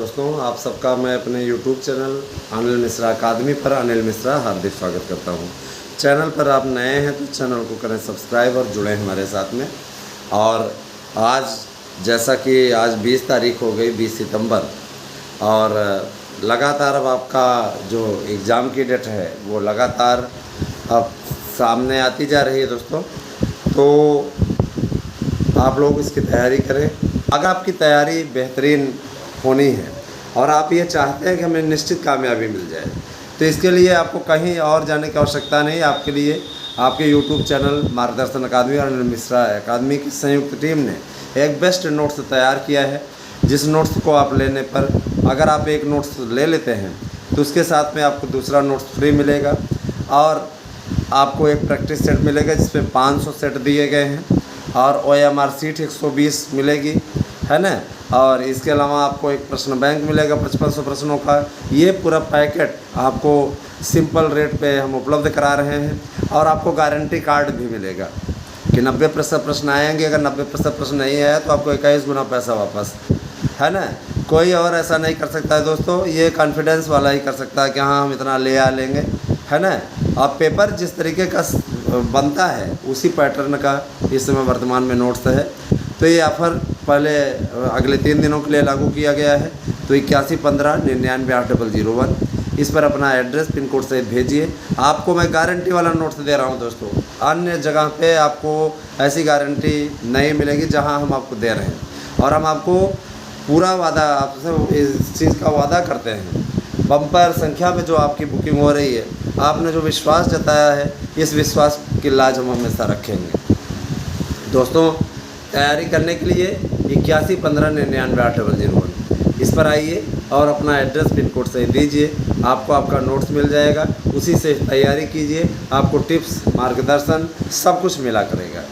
दोस्तों, आप सबका मैं अपने YouTube चैनल अनिल मिश्रा अकादमी पर अनिल मिश्रा हार्दिक स्वागत करता हूं। चैनल पर आप नए हैं तो चैनल को करें सब्सक्राइब और जुड़ें हमारे साथ में। और आज जैसा कि आज 20 तारीख हो गई, 20 सितंबर, और लगातार अब आपका जो एग्ज़ाम की डेट है वो लगातार अब सामने आती जा रही है दोस्तों। तो आप लोग इसकी तैयारी करें। अगर आपकी तैयारी बेहतरीन होनी है और आप ये चाहते हैं कि हमें निश्चित कामयाबी मिल जाए, तो इसके लिए आपको कहीं और जाने की आवश्यकता नहीं। आपके लिए आपके YouTube चैनल मार्गदर्शन अकादमी और अनिल मिश्रा अकादमी की संयुक्त टीम ने एक बेस्ट नोट्स तैयार किया है, जिस नोट्स को आप लेने पर, अगर आप एक नोट्स ले लेते हैं तो उसके साथ में आपको दूसरा नोट्स फ्री मिलेगा और आपको एक प्रैक्टिस सेट मिलेगा जिसमें 500 सेट दिए गए हैं और OMR सीट 120 मिलेगी, है ना। और इसके अलावा आपको एक प्रश्न बैंक मिलेगा 5500 प्रश्नों का। ये पूरा पैकेट आपको सिंपल रेट पे हम उपलब्ध करा रहे हैं और आपको गारंटी कार्ड भी मिलेगा कि 90% प्रश्न आएंगे। अगर 90% प्रश्न नहीं आया तो आपको 21 गुना पैसा वापस, है ना। कोई और ऐसा नहीं कर सकता है दोस्तों, ये कॉन्फिडेंस वाला ही कर सकता है कि हाँ हम इतना ले आ लेंगे, है ना। अब पेपर जिस तरीके का बनता है उसी पैटर्न का इस समय वर्तमान में नोट्स है। तो ये ऑफ़र पहले अगले 3 दिनों के लिए लागू किया गया है। तो 8115998001 इस पर अपना एड्रेस पिन कोड सहित भेजिए। आपको मैं गारंटी वाला नोट्स दे रहा हूँ दोस्तों। अन्य जगह पे आपको ऐसी गारंटी नहीं मिलेगी जहाँ हम आपको दे रहे हैं, और हम आपको पूरा वादा, आपसे इस चीज़ का वादा करते हैं। बम्पर संख्या में जो आपकी बुकिंग हो रही है, आपने जो विश्वास जताया है, इस विश्वास की लाज हम हमेशा रखेंगे। दोस्तों, तैयारी करने के लिए 8115998001 इस पर आइए और अपना एड्रेस पिन कोड से दीजिए। आपको आपका नोट्स मिल जाएगा, उसी से तैयारी कीजिए। आपको टिप्स, मार्गदर्शन सब कुछ मिला करेगा।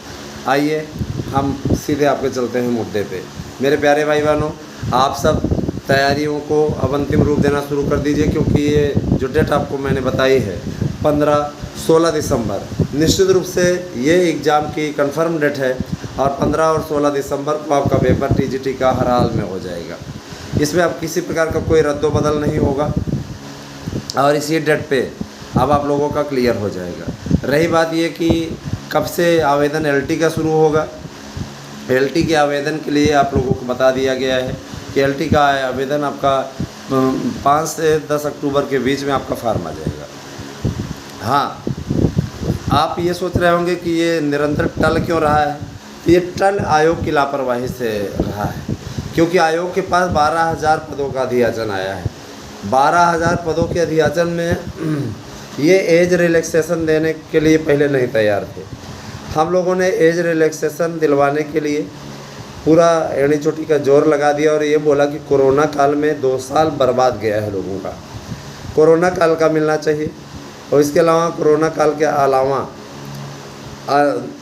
आइए हम सीधे आपके चलते हैं मुद्दे पे। मेरे प्यारे भाई बहनों, आप सब तैयारियों को अब अंतिम रूप देना शुरू कर दीजिए, क्योंकि ये जो डेट आपको मैंने बताई है 15-16 दिसंबर, निश्चित रूप से ये एग्ज़ाम की कंफर्म डेट है और 15 और 16 दिसंबर को आपका पेपर TGT का हर हाल में हो जाएगा। इसमें अब किसी प्रकार का कोई रद्दोबदल नहीं होगा और इसी डेट पे अब आप लोगों का क्लियर हो जाएगा। रही बात ये कि कब से आवेदन LT का शुरू होगा, LT के आवेदन के लिए आप लोगों को बता दिया गया है कि LT का आवेदन आपका 5 से 10 अक्टूबर के बीच में आपका फॉर्म आ जाएगा। हाँ, आप ये सोच रहे होंगे कि ये निरंतर टल क्यों रहा है। ये टल आयोग की लापरवाही से रहा है, क्योंकि आयोग के पास 12,000 पदों का अधियाचन आया है। 12,000 पदों के अधियाचन में ये एज रिलैक्सेशन देने के लिए पहले नहीं तैयार थे। हम लोगों ने एज रिलैक्सेशन दिलवाने के लिए पूरा एड़ी चोटी का जोर लगा दिया और ये बोला कि कोरोना काल में 2 साल बर्बाद गया है लोगों का, कोरोना काल का मिलना चाहिए। और इसके अलावा कोरोना काल के अलावा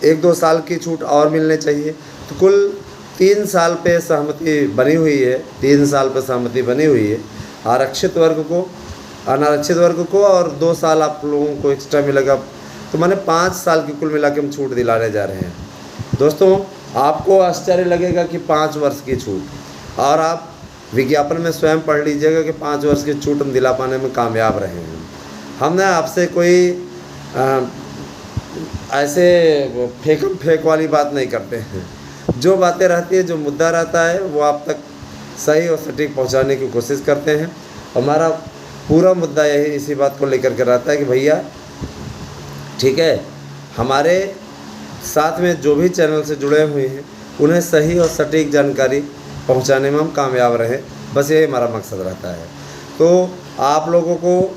1-2 साल की छूट और मिलने चाहिए। तो कुल 3 साल पे सहमति बनी हुई है, 3 साल पे सहमति बनी हुई है आरक्षित वर्ग को, अनारक्षित वर्ग को, और 2 साल आप लोगों को एक्स्ट्रा मिलेगा। तो मैंने 5 साल की कुल मिला के हम छूट दिलाने जा रहे हैं। दोस्तों, आपको आश्चर्य लगेगा कि 5 वर्ष की छूट, और आप विज्ञापन में स्वयं पढ़ लीजिएगा कि 5 वर्ष की छूट हम दिला पाने में कामयाब रहे हैं। हमने आपसे कोई ऐसे फेक वाली बात नहीं करते हैं। जो बातें रहती है, जो मुद्दा रहता है, वो आप तक सही और सटीक पहुंचाने की कोशिश करते हैं। हमारा पूरा मुद्दा यही इसी बात को लेकर के रहता है कि भैया ठीक है, हमारे साथ में जो भी चैनल से जुड़े हुए हैं उन्हें सही और सटीक जानकारी पहुंचाने में हम कामयाब रहें, बस यही हमारा मकसद रहता है। तो आप लोगों को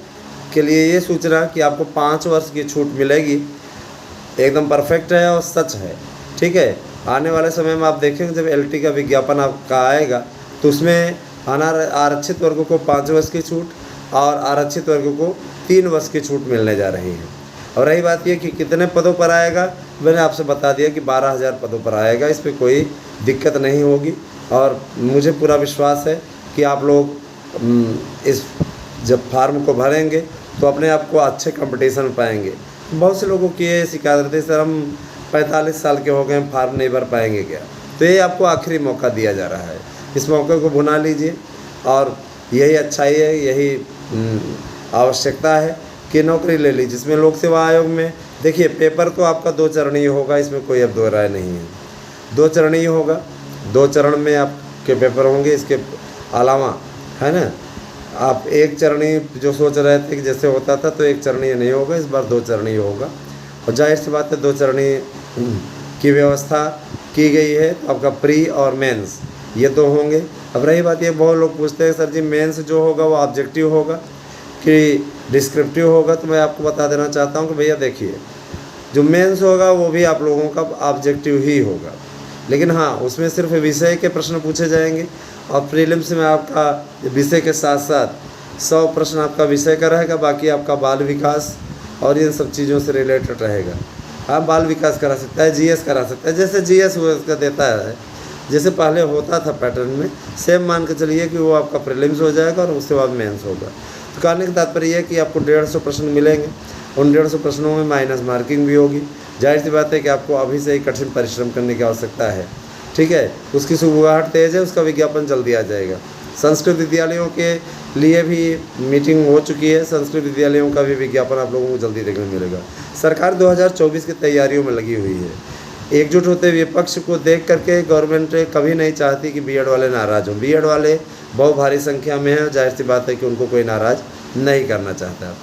के लिए ये सूचना कि आपको 5 वर्ष की छूट मिलेगी एकदम परफेक्ट है और सच है, ठीक है। आने वाले समय में आप देखेंगे जब LT का विज्ञापन आपका आएगा तो उसमें आरक्षित वर्गों को 5 वर्ष की छूट और आरक्षित वर्गों को 3 वर्ष की छूट मिलने जा रही है। और रही बात ये कि कितने पदों पर आएगा, मैंने आपसे बता दिया कि 12,000 पदों पर आएगा। इस पर कोई दिक्कत नहीं होगी और मुझे पूरा विश्वास है कि आप लोग इस जब फार्म को भरेंगे तो अपने आप को अच्छे कंपटीशन में पाएंगे। बहुत से लोगों की ये शिकायत रहती है, सर हम 45 साल के हो गए, हम फार्म नहीं भर पाएंगे क्या। तो ये आपको आखिरी मौका दिया जा रहा है, इस मौके को भुना लीजिए और यही अच्छाई है, यही आवश्यकता है कि नौकरी ले ली। जिसमें लोक सेवा आयोग में देखिए पेपर तो आपका 2 चरणीय होगा, इसमें कोई अब दो राय नहीं है। 2 चरणीय होगा, 2 चरण में आपके पेपर होंगे। इसके अलावा है ना, आप 1 चरणीय जो सोच रहे थे कि जैसे होता था तो 1 चरणीय नहीं होगा, इस बार 2 चरणीय होगा। और जाहिर सी बात है 2 चरणीय की व्यवस्था की गई है। तो आपका प्री और मेंस ये 2 होंगे। अब रही बात ये, बहुत लोग पूछते हैं सर जी मेंस जो होगा वो ऑब्जेक्टिव होगा कि डिस्क्रिप्टिव होगा। तो मैं आपको बता देना चाहता हूँ कि भैया देखिए, जो मेंस होगा वो भी आप लोगों का ऑब्जेक्टिव ही होगा, लेकिन हाँ उसमें सिर्फ विषय के प्रश्न पूछे जाएंगे। और प्रीलिम्स में आपका विषय के साथ साथ 100 प्रश्न आपका विषय का रहेगा, बाकी आपका बाल विकास और इन सब चीज़ों से रिलेटेड रहेगा। आप बाल विकास करा सकता है, जीएस करा सकता है, जैसे जीएस वो उसका देता है, जैसे पहले होता था पैटर्न में, सेम मान के चलिए कि वो आपका प्रीलिम्स हो जाएगा और उसके बाद मेंस होगा। तो कहने का तात्पर्य है कि आपको 150 प्रश्न मिलेंगे, उन 150 प्रश्नों में माइनस मार्किंग भी होगी। जाहिर सी बात है कि आपको अभी से ही कठिन परिश्रम करने की आवश्यकता है, ठीक है। उसकी सुगबुगाहट तेज़ है, उसका विज्ञापन जल्दी आ जाएगा। संस्कृत विद्यालयों के लिए भी मीटिंग हो चुकी है, संस्कृत विद्यालयों का भी विज्ञापन आप लोगों को जल्दी देखने मिलेगा। सरकार 2024 की तैयारियों में लगी हुई है। एकजुट होते विपक्ष को देख करके गवर्नमेंट कभी नहीं चाहती कि बीएड वाले नाराज़ हों। बीएड वाले बहुत भारी संख्या में हैं, जाहिर सी बात है कि उनको कोई नाराज़ नहीं करना चाहता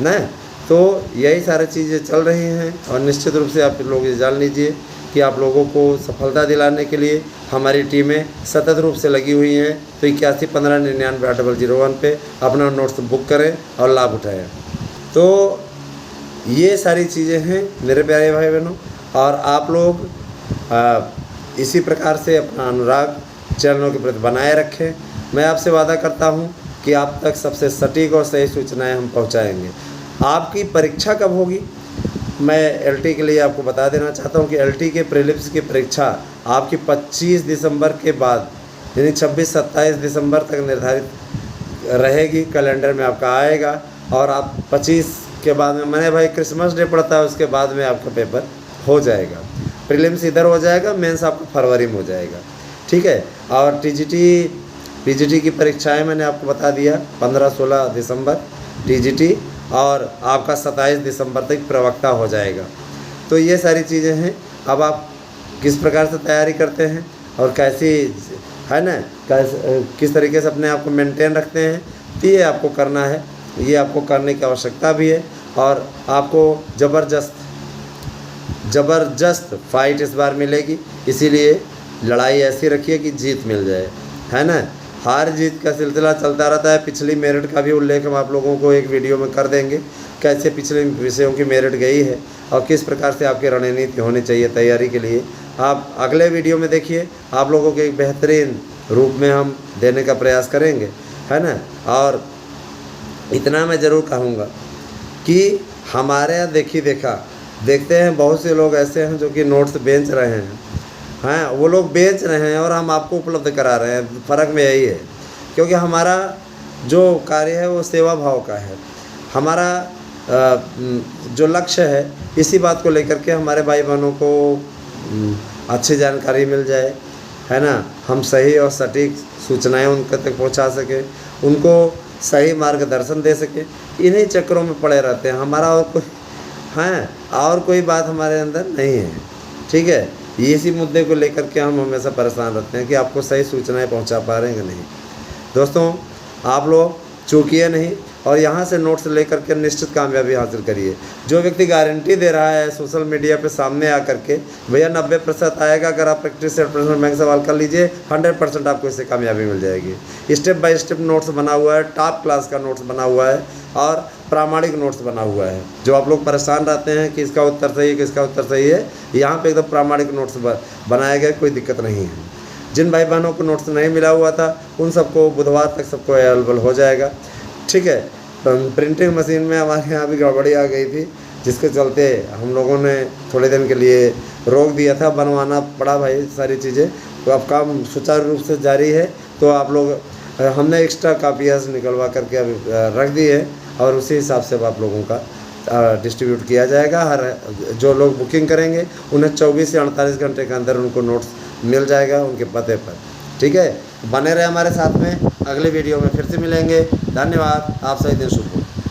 न। तो यही सारी चीज़ें चल रही हैं और निश्चित रूप से आप लोग ये जान लीजिए कि आप लोगों को सफलता दिलाने के लिए हमारी टीमें सतत रूप से लगी हुई हैं। तो 81 15 99 8001 पे अपना नोट्स बुक करें और लाभ उठाएं। तो ये सारी चीज़ें हैं मेरे प्यारे भाई बहनों, और आप लोग इसी प्रकार से अपना अनुराग चैनलों के प्रति बनाए रखें। मैं आपसे वादा करता हूँ कि आप तक सबसे सटीक और सही सूचनाएं हम पहुँचाएँगे। आपकी परीक्षा कब होगी, मैं एलटी के लिए आपको बता देना चाहता हूं कि एलटी के प्रीलिम्स की परीक्षा आपकी 25 दिसंबर के बाद यानी 26-27 दिसंबर तक निर्धारित रहेगी, कैलेंडर में आपका आएगा। और आप 25 के बाद में, मैंने भाई क्रिसमस डे पड़ता है उसके बाद में आपका पेपर हो जाएगा। प्रीलिम्स इधर हो जाएगा, मेंस आपका फरवरी में हो जाएगा, ठीक है। और पीजीटी की परीक्षाएँ मैंने आपको बता दिया 15-16 दिसंबर टीजीटी, और आपका 27 दिसंबर तक प्रवक्ता हो जाएगा। तो ये सारी चीज़ें हैं। अब आप किस प्रकार से तैयारी करते हैं और कैसी है ना, किस तरीके से अपने आप को मेंटेन रखते हैं, तो ये आपको करना है, ये आपको करने की आवश्यकता भी है। और आपको ज़बरदस्त फाइट इस बार मिलेगी, इसीलिए लड़ाई ऐसी रखिए कि जीत मिल जाए, है ना। हार जीत का सिलसिला चलता रहता है। पिछली मेरिट का भी उल्लेख हम आप लोगों को एक वीडियो में कर देंगे, कैसे पिछले विषयों की मेरिट गई है और किस प्रकार से आपकी रणनीति होनी चाहिए तैयारी के लिए। आप अगले वीडियो में देखिए, आप लोगों के एक बेहतरीन रूप में हम देने का प्रयास करेंगे, है ना। और इतना मैं ज़रूर कहूँगा कि हमारे यहाँ देखते हैं बहुत से लोग ऐसे हैं जो कि नोट्स बेच रहे हैं, हाँ वो लोग बेच रहे हैं और हम आपको उपलब्ध करा रहे हैं। फ़र्क में यही है, क्योंकि हमारा जो कार्य है वो सेवा भाव का है। हमारा जो लक्ष्य है, इसी बात को लेकर के हमारे भाई बहनों को अच्छी जानकारी मिल जाए, है ना। हम सही और सटीक सूचनाएं उनके तक पहुंचा सकें, उनको सही मार्गदर्शन दे सकें। इन्हीं चक्करों में पड़े रहते हैं, हमारा और कोई बात हमारे अंदर नहीं है, ठीक है। इसी मुद्दे को लेकर के हम हमेशा परेशान रहते हैं कि आपको सही सूचनाएं पहुंचा पा रहे हैं कि नहीं। दोस्तों आप लोग चूकिए नहीं और यहाँ से नोट्स लेकर के निश्चित कामयाबी हासिल करिए। जो व्यक्ति गारंटी दे रहा है सोशल मीडिया पे सामने आकर के भैया 90% आएगा, अगर आप प्रैक्टिस से प्रश्न बैंक सवाल कर लीजिए 100% आपको इससे कामयाबी मिल जाएगी। स्टेप बाय स्टेप नोट्स बना हुआ है, टॉप क्लास का नोट्स बना हुआ है और प्रामाणिक नोट्स बना हुआ है। जो आप लोग परेशान रहते हैं कि इसका उत्तर सही है, किसका उत्तर सही है, यहाँ पे एकदम प्रामाणिक नोट्स बनाए गए, कोई दिक्कत नहीं है। जिन भाई बहनों को नोट्स नहीं मिला हुआ था उन सबको बुधवार तक सबको अवेलेबल हो जाएगा, ठीक है। प्रिंटिंग मशीन में हमारे यहाँ भी गड़बड़ी आ गई थी, जिसके चलते हम लोगों ने थोड़े दिन के लिए रोक दिया था, बनवाना पड़ा भाई सारी चीज़ें। तो अब काम सुचारू रूप से जारी है। तो आप लोग, हमने एक्स्ट्रा कापियाँ निकलवा करके अभी रख दी है और उसी हिसाब से आप लोगों का डिस्ट्रीब्यूट किया जाएगा। हर जो लोग बुकिंग करेंगे उन्हें 24 से 48 घंटे के अंदर उनको नोट्स मिल जाएगा उनके पते पर, ठीक है, बने रहे हमारे साथ में। अगले वीडियो में फिर से मिलेंगे। धन्यवाद। आप सही दिन शुभ हो।